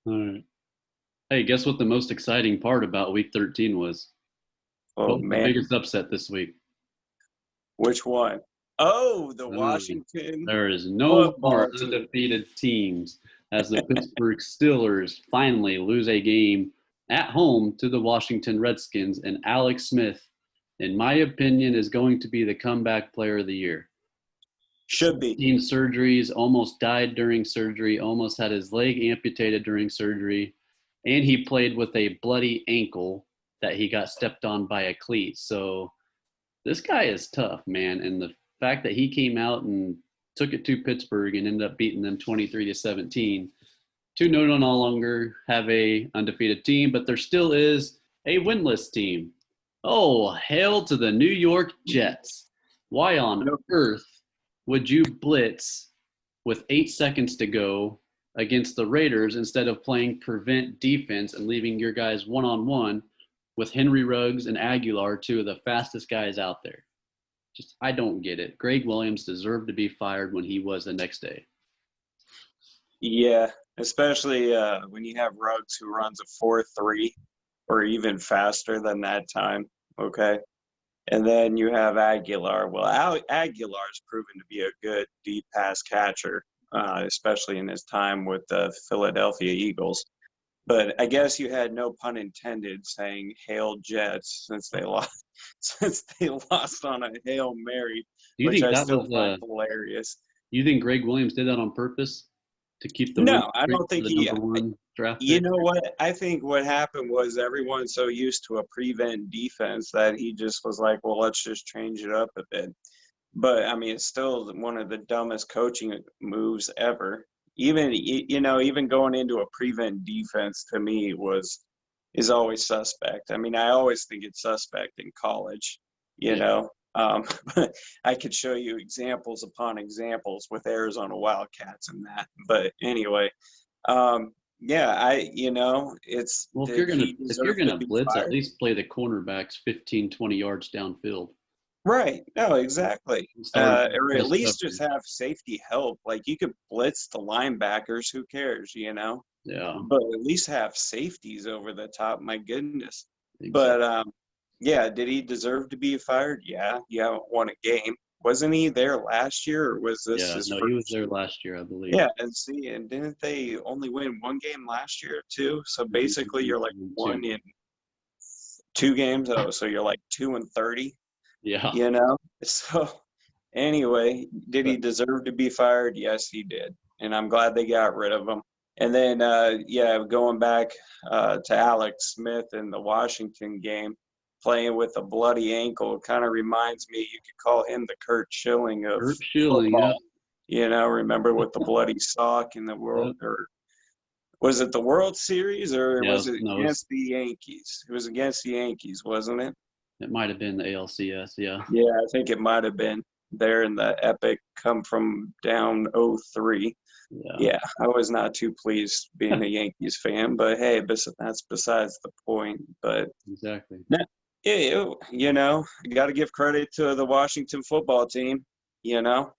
All right. Hey, guess what the most exciting part about Week 13 was? Oh What was the man, biggest upset this week? which one? Oh, the Uh, Washington there is no more football team. undefeated teams as the Pittsburgh Steelers finally lose a game at home to the Washington Redskins, and Alex Smith, in my opinion, is going to be the comeback player of the year. Should be. 17 surgeries, almost died during surgery, almost had his leg amputated during surgery, and he played with a bloody ankle that he got stepped on by a cleat. So this guy is tough, man. And the fact that he came out and took it to Pittsburgh and ended up beating them 23-17 to no longer have a undefeated team, but there still is a winless team. Oh, hail to the New York Jets. Why on No, earth would you blitz with 8 seconds to go against the Raiders instead of playing prevent defense and leaving your guys one on one with Henry Ruggs and Aguilar, two of the fastest guys out there? Just, I don't get it. Greg Williams deserved to be fired when he was the next day. yeah, especially when you have Ruggs who runs a 4.3 or even faster than that time. Okay. And then you have Aguilar. Well, Aguilar's proven to be a good deep pass catcher, especially in his time with the Philadelphia Eagles. But I guess you had no pun intended saying "Hail Jets" since they lost on a Hail Mary, Do you which think I that still was find hilarious. you think Greg Williams did that on purpose to keep the win No, I streak don't for think the number one draft you pick? know what? I think what happened was everyone's so used to a prevent defense that he just was like, well, let's just change it up a bit. But I mean, it's still one of the dumbest coaching moves ever. Even going into a prevent defense to me is always suspect. I mean, I always think it's suspect in college, you Yeah. know. But I could show you examples upon examples with Arizona Wildcats and that. But anyway, yeah, it's Well, did he if you're deserve to gonna be blitz, at fired? least play the cornerbacks 15, 20 yards downfield Right. No, exactly. and start Or at post least just coverage. have safety help. Like you could blitz the linebackers, who cares, Yeah, But at least have safeties over the top. My goodness. exactly. But yeah, did he deserve to be fired? Yeah, you haven't won a game. Wasn't he there last year, or was this Yeah, his no, he was first there year? last year, I believe. Yeah, and see, and didn't they only win one game last year too? So basically, you're like Two. one in two games. Oh, so you're like 2-30. Yeah, You know. So anyway, did he but deserve to be fired? Yes, he did, and I'm glad they got rid of him. And then, yeah, going back to Alex Smith in the Washington game, playing with a bloody ankle, kind of reminds me. You could call him the Kurt Schilling of Herb Schilling, yeah, football. Remember with the bloody sock in the world, yeah, or was it the World Series, or yeah. was it No, against the Yankees? It was against the Yankees, wasn't it? it might have been the ALCS. Yeah, Yeah, I think it might have been there in the epic come from down 0-3. yeah, Yeah, I was not too pleased being a Yankees fan, but hey, that's besides the point. But exactly. yeah, you got to give credit to the Washington football team, you know.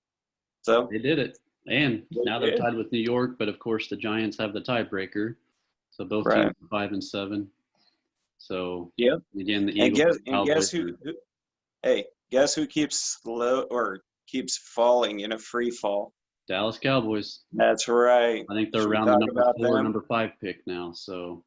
So They did it, and they now they're did, tied with New York. But of course, the Giants have the tiebreaker, so both teams right? are 5-7. So Yep. again, the And Eagles guess and and guess Cowboys who, are. who hey, guess who keeps slow or keeps falling in a free fall? Dallas Cowboys. That's right. I think they're Should we around the talk number about four, them? number five pick now. So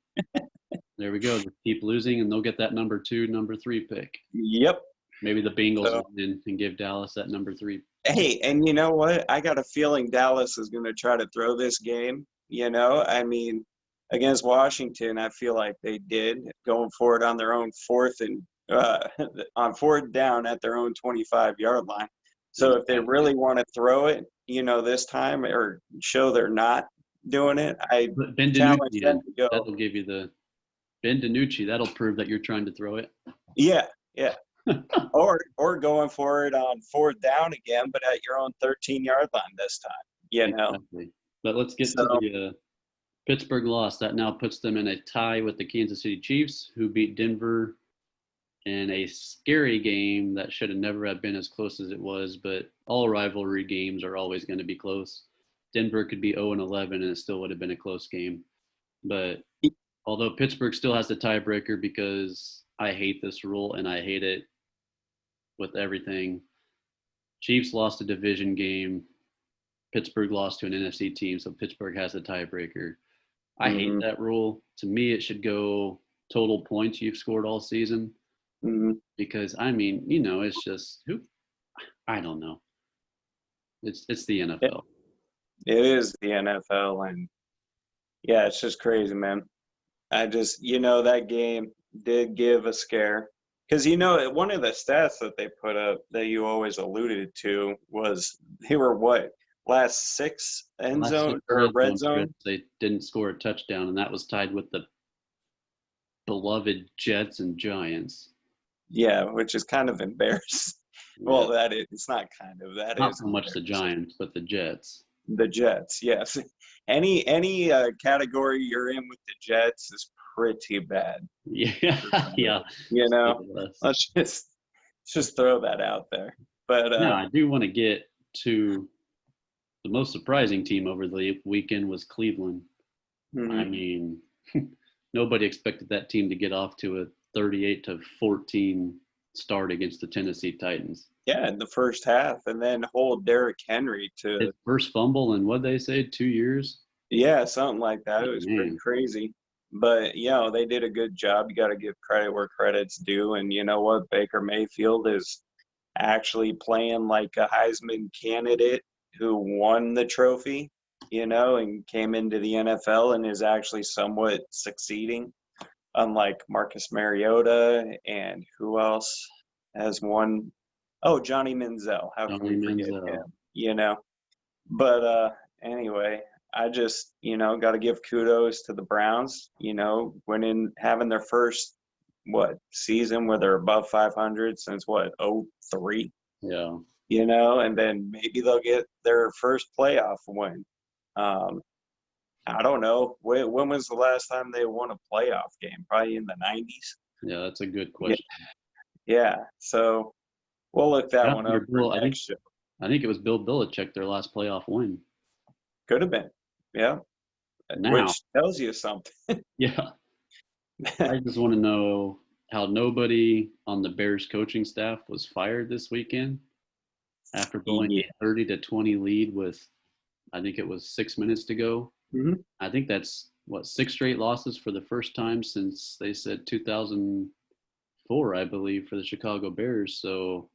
there we go. Just keep losing, and they'll get that number two, number three pick. Yep. Maybe the Bengals So will win and give Dallas that number three. hey, and you know what? I got a feeling Dallas is going to try to throw this game. I mean, against Washington, I feel like they did going for it on their own on fourth down at their own 25-yard line. So if they Exactly. really want to throw it, this time or show they're not doing it, I But Ben challenge DiNucci them in. to go. That'll give you the Ben DiNucci. That'll prove that you're trying to throw it. Yeah, yeah. Or going for it on fourth down again, but at your own 13-yard line this time. Exactly. But let's get to So the Pittsburgh loss. That now puts them in a tie with the Kansas City Chiefs, who beat Denver in a scary game that should have never have been as close as it was. But all rivalry games are always going to be close. Denver could be 0-11, and it still would have been a close game. But although Pittsburgh still has the tiebreaker because I hate this rule and I hate it with everything. Chiefs lost a division game. Pittsburgh lost to an NFC team, so Pittsburgh has the tiebreaker. I hate that rule. To me, it should go total points you've scored all season. Because I mean, it's just I don't know. It's the NFL. It is the NFL, and yeah, it's just crazy, man. I just that game did give a scare because one of the stats that they put up that you always alluded to was they were last six end zone or red zone. They didn't score a touchdown, and that was tied with the beloved Jets and Giants. Yeah, which is kind of embarrassing. Yeah. Well, it's not kind of. That not is so much the Giants, but the Jets. The Jets, yes. Any category you're in with the Jets is pretty bad. Yeah, yeah. Let's just throw that out there. But no, I do want to get to the most surprising team over the weekend was Cleveland. I mean, nobody expected that team to get off to a 38-14 start against the Tennessee Titans. Yeah, in the first half, and then hold Derrick Henry to his first fumble in what they say 2 years. Yeah, something like that. It was pretty crazy. But they did a good job. You got to give credit where credit's due. And you know what? Baker Mayfield is actually playing like a Heisman candidate who won the trophy, and came into the NFL and is actually somewhat succeeding. Unlike Marcus Mariota and who else has won? Oh, Johnny Manziel. How can we forget him? But anyway, I just, got to give kudos to the Browns, having their first, season where they're above 500 since 03? Yeah. And then maybe they'll get their first playoff win. I don't know. When was the last time they won a playoff game? Probably in the 90s? Yeah, that's a good question. Yeah. So we'll look that one up for next show. I think it was Bill Belichick, their last playoff win. Could have been. Yeah. Which tells you something. Yeah. I just want to know how nobody on the Bears coaching staff was fired this weekend after blowing a 30-20 lead with, I think it was 6 minutes to go. I think that's 6 straight losses for the first time since they said 2004, I believe, for the Chicago Bears. So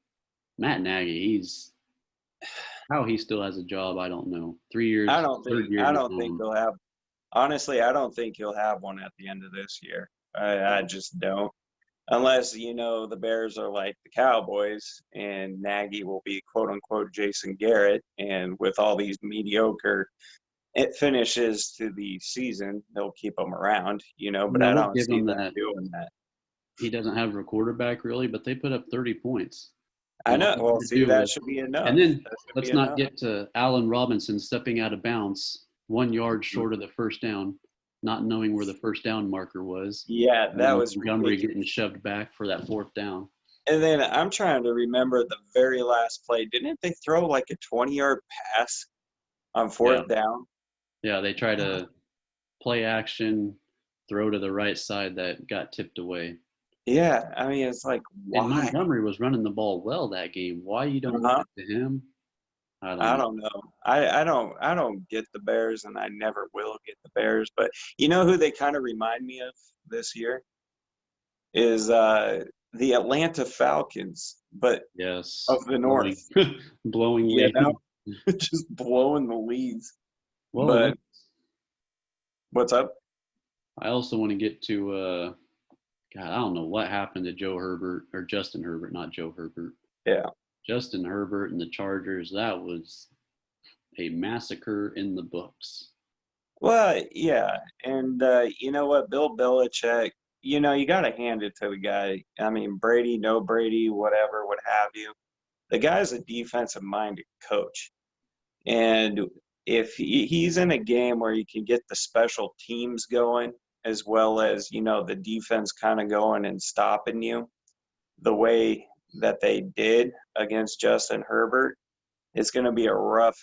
Matt Nagy, how he still has a job, I don't know. 3 years. I don't think he'll have. Honestly, I don't think he'll have one at the end of this year. I just don't. Unless, the Bears are like the Cowboys and Nagy will be quote unquote Jason Garrett, and with all these mediocre finishes to the season, they'll keep him around, but I don't see them doing that. He doesn't have a quarterback really, but they put up 30 points. I know. Well, see, that should be enough. And then let's not get to Allen Robinson stepping out of bounds 1 yard short of the first down, not knowing where the first down marker was. Yeah, that was Montgomery getting shoved back for that fourth down. And then I'm trying to remember the very last play. Didn't they throw like a 20-yard pass on fourth down? Yeah, they tried to play action, throw to the right side that got tipped away. Yeah, I mean, it's like, why? And Montgomery was running the ball well that game. Why you don't give it to him? I don't know. I don't get the Bears, and I never will get the Bears. But you know who they kind of remind me of this year is the Atlanta Falcons, but of the North, blowing leads, just blowing the leads. Well, but what's up? I also want to get to God, I don't know what happened to Joe Herbert or Justin Herbert, not Joe Herbert. Yeah. Justin Herbert and the Chargers, that was a massacre in the books. Well, yeah. And you know what? Bill Belichick, you got to hand it to the guy. I mean, Brady, no Brady, whatever, what have you. The guy's a defensive-minded coach. And if he's in a game where you can get the special teams going, as well as, the defense kind of going and stopping you the way that they did against Justin Herbert, it's going to be a rough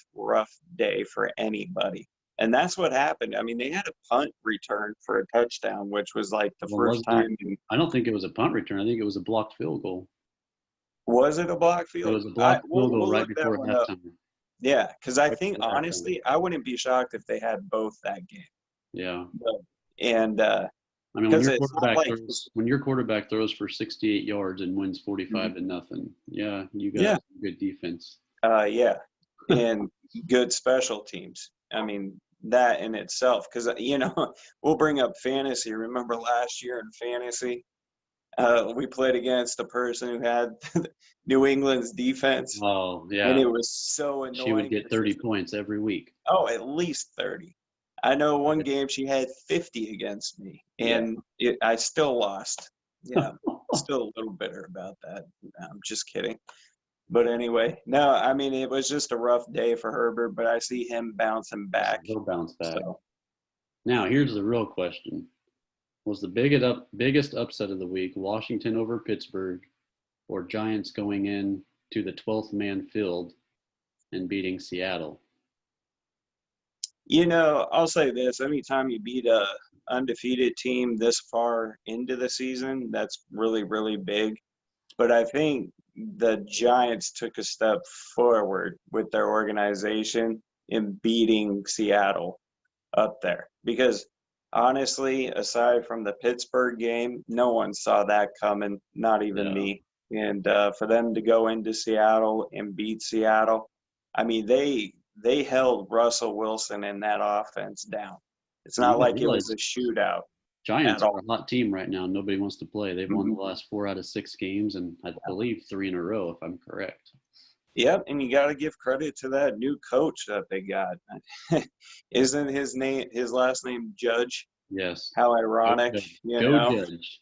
day for anybody. And that's what happened. I mean, they had a punt return for a touchdown, which was like the Well, first time. I don't think it was a punt return. I think it was a blocked field goal. Was it a block It field? was a blocked field goal We'll right look that before one up. halftime. Yeah, because I Right think, before halftime. honestly, I wouldn't be shocked if they had both that game. Yeah. And I mean, when your quarterback throws for 68 yards and wins 45 to nothing, yeah, you got good defense. Yeah, and good special teams. I mean, that in itself, because we'll bring up fantasy. Remember last year in fantasy, we played against a person who had New England's defense. Oh, yeah. And it was so annoying. She would get 30 points every week. Oh, at least 30. I know one game she had 50 against me, and I still lost. Yeah, still a little bitter about that. I'm just kidding. But anyway, no, I mean, it was just a rough day for Herbert, but I see him bouncing back. He'll bounce back. So. Now, here's the real question. Was the biggest upset of the week Washington over Pittsburgh or Giants going in to the 12th man field and beating Seattle? I'll say this. Anytime you beat a undefeated team this far into the season, that's really, really big. But I think the Giants took a step forward with their organization in beating Seattle up there. Because honestly, aside from the Pittsburgh game, no one saw that coming, not even me. And for them to go into Seattle and beat Seattle, I mean, they held Russell Wilson and that offense down. It's not like it was a shootout. Giants are a hot team right now. Nobody wants to play. They've won the last 4 out of 6 games, and I believe 3 in a row, if I'm correct. Yep, and you got to give credit to that new coach that they got. Isn't his last name Judge? Yes. How ironic. Judge.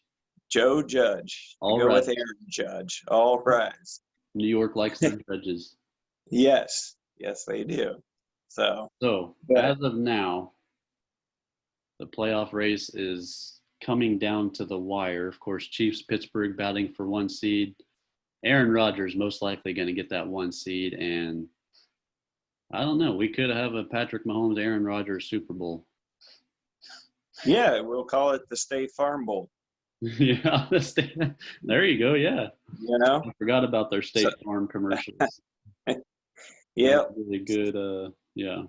Joe Judge. Go with Aaron Judge. All rise. New York likes their judges. Yes, they do. So as of now, the playoff race is coming down to the wire. Of course, Chiefs, Pittsburgh batting for 1 seed. Aaron Rodgers most likely going to get that 1 seed. And I don't know. We could have a Patrick Mahomes, Aaron Rodgers Super Bowl. Yeah, we'll call it the State Farm Bowl. Yeah, there you go. Yeah. I forgot about their State Farm commercials. Yeah. Really good. Yeah.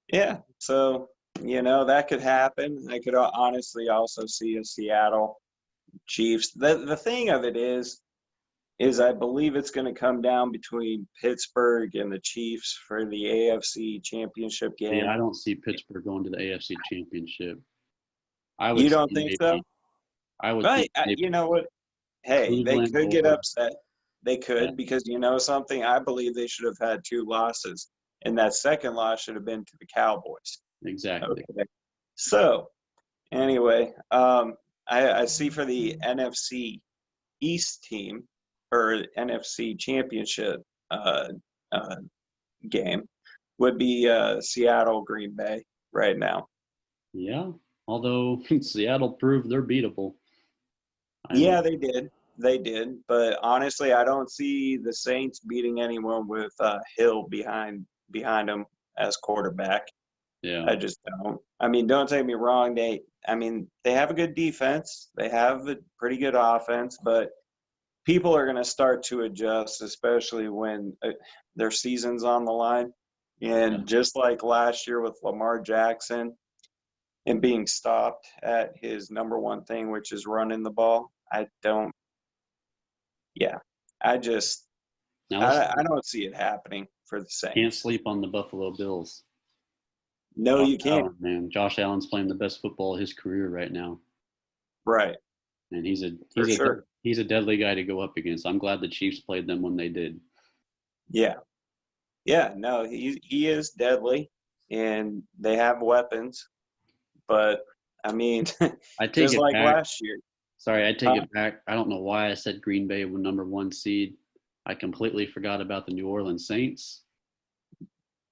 Yeah. So, that could happen. I could honestly also see a Seattle Chiefs. The thing of it is I believe it's going to come down between Pittsburgh and the Chiefs for the AFC Championship game. Yeah, I don't see Pittsburgh going to the AFC Championship. You don't think so? I would. You know what? Hey, they could get upset. They could because something. I believe they should have had 2 losses, and that second loss should have been to the Cowboys. Exactly. Okay. So, anyway, I see for the NFC East team or NFC Championship game would be Seattle Green Bay right now. Yeah, although Seattle proved they're beatable. Yeah, they did. They did. But honestly, I don't see the Saints beating anyone with Hill behind them as quarterback. Yeah. I just don't. I mean, don't take me wrong. They have a good defense. They have a pretty good offense, but people are going to start to adjust, especially when their season's on the line. And just like last year with Lamar Jackson and being stopped at his number one thing, which is running the ball, I don't see it happening for the Saints. Can't sleep on the Buffalo Bills. No, you can't. Man, Josh Allen's playing the best football of his career right now. Right. And he's a deadly guy to go up against. I'm glad the Chiefs played them when they did. Yeah. Yeah, no, he is deadly, and they have weapons. But, I mean, just like last year. Sorry, I take it back. I don't know why I said Green Bay was number 1 seed. I completely forgot about the New Orleans Saints.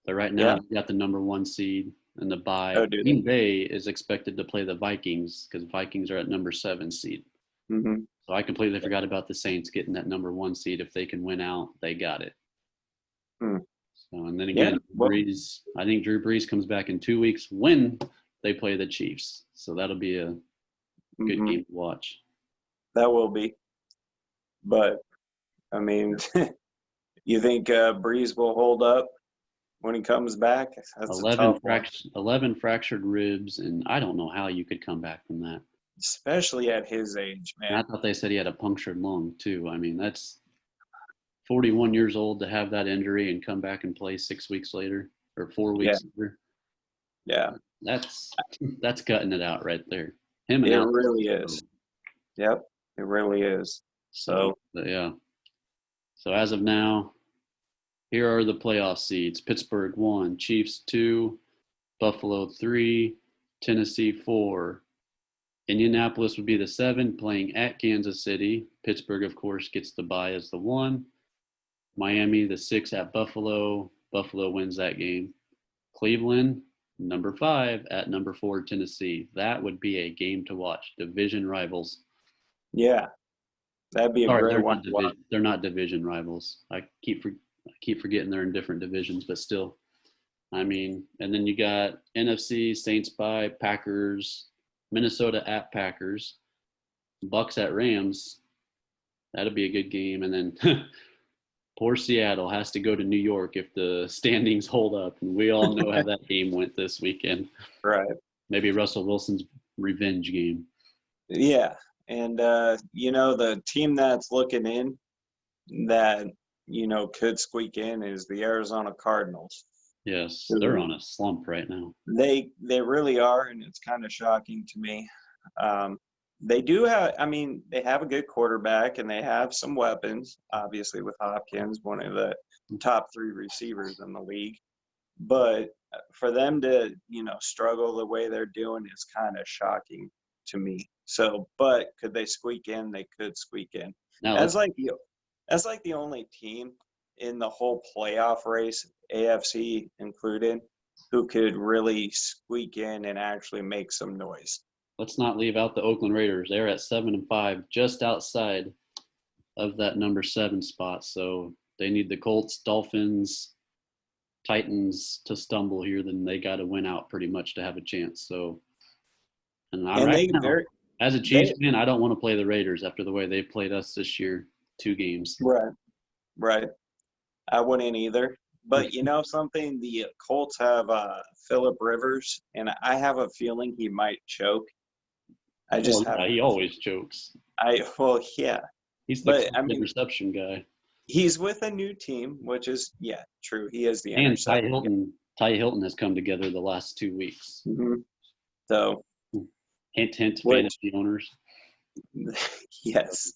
But right now, they got the number 1 seed and the bye. Green Bay is expected to play the Vikings because Vikings are at number 7 seed. Mm-hmm. So I completely forgot about the Saints getting that number 1 seed. If they can win out, they got it. So, and then Yeah, again, well, I think Drew Brees comes back in 2 weeks when they play the Chiefs. So that'll be a good game to watch. that will be. But I mean, you think Breeze will hold up when he comes back? That's a tough one, 11 fractured ribs, and I don't know how you could come back from that. especially at his age, And I man. thought they said he had a punctured lung too. I mean, that's 41 years old to have that injury and come back and play 6 weeks later or 4 Yeah, weeks later. yeah, That's cutting it out right there. Him and it Alex. really is. Yep, it really is. So So yeah. So as of now, here are the playoff seeds: Pittsburgh 1, Chiefs 2, Buffalo 3, Tennessee 4. Indianapolis would be the 7, playing at Kansas City. Pittsburgh, of course, gets the bye as the 1. Miami, the 6 at Buffalo. Buffalo wins that game. Cleveland, number 5 at number 4, Tennessee. That would be a game to watch. Division rivals. yeah, that'd be a Sorry, great one to watch. they're not division rivals. I keep forgetting they're in different divisions, but still. I mean, and then you got NFC, Saints by Packers, Minnesota at Packers, Bucks at Rams. That'll be a good game. And then poor Seattle has to go to New York if the standings hold up. And we all know how that game went this weekend. Right. Maybe Russell Wilson's revenge game. Yeah, and the team that's looking in that could squeak in is the Arizona Cardinals. Yes, they're on a slump right now. They really are, and it's kind of shocking to me. They do have, I mean, they have a good quarterback and they have some weapons, obviously with Hopkins, one of the top 3 receivers in the league. But for them to, struggle the way they're doing is kind of shocking to me. So, but could they squeak in? They could squeak in. Now That's like the only team in the whole playoff race, AFC included, who could really squeak in and actually make some noise. let's not leave out the Oakland Raiders. They're at 7-5, just outside of that number 7 spot. So they need the Colts, Dolphins, Titans to stumble here. Then they got to win out pretty much to have a chance. So, and right now, as a Chiefs fan, I don't want to play the Raiders after the way they played us this year, 2 games. Right. I wouldn't either. But you know something? The Colts have Phillip Rivers, and I have a feeling he might choke. He always chokes. Yeah. He's the interception guy. He's with a new team, which is true. He is the and Ty Hilton has come together the last 2 weeks. Mm-hmm. So hint, fantasy owners. Yes,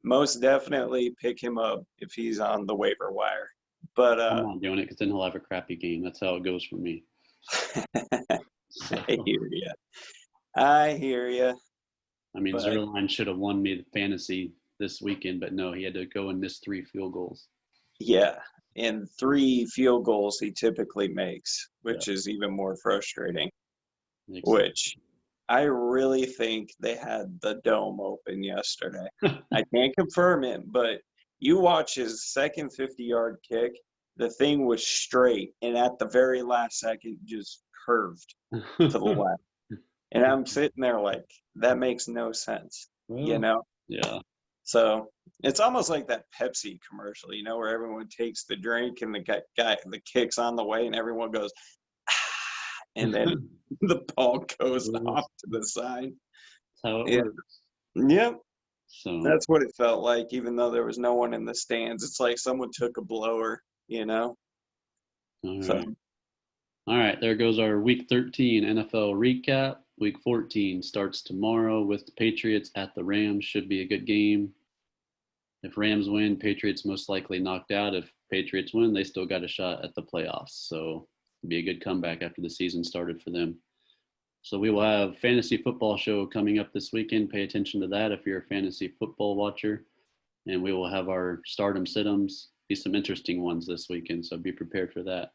most definitely pick him up if he's on the waiver wire. But I'm not doing it because then he'll have a crappy game. That's how it goes for me. I hear you. I mean, Zerline should have won me the fantasy this weekend, but no, he had to go and miss 3 field goals. Yeah, and 3 field goals he typically makes, which is even more frustrating. Which I really think they had the dome open yesterday. I can't confirm it, but you watch his second 50-yard kick, the thing was straight, and at the very last second just curved to the left. And I'm sitting there like, that makes no sense, Yeah. So it's almost like that Pepsi commercial, where everyone takes the drink and the kick's on the way and everyone goes, ah, and then the ball goes off to the side. That's how it works. Yep. So that's what it felt like, even though there was no one in the stands. It's like someone took a blower, All right, there goes our Week 13 NFL recap. Week 14 starts tomorrow with the Patriots at the Rams. Should be a good game. If Rams win, Patriots most likely knocked out. If Patriots win, they still got a shot at the playoffs. So it'll be a good comeback after the season started for them. So we will have fantasy football show coming up this weekend. Pay attention to that if you're a fantasy football watcher. And we will have our stardom sit-ems. Be some interesting ones this weekend, so be prepared for that.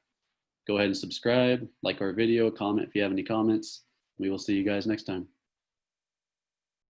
Go ahead and subscribe, like our video, comment if you have any comments. We will see you guys next time.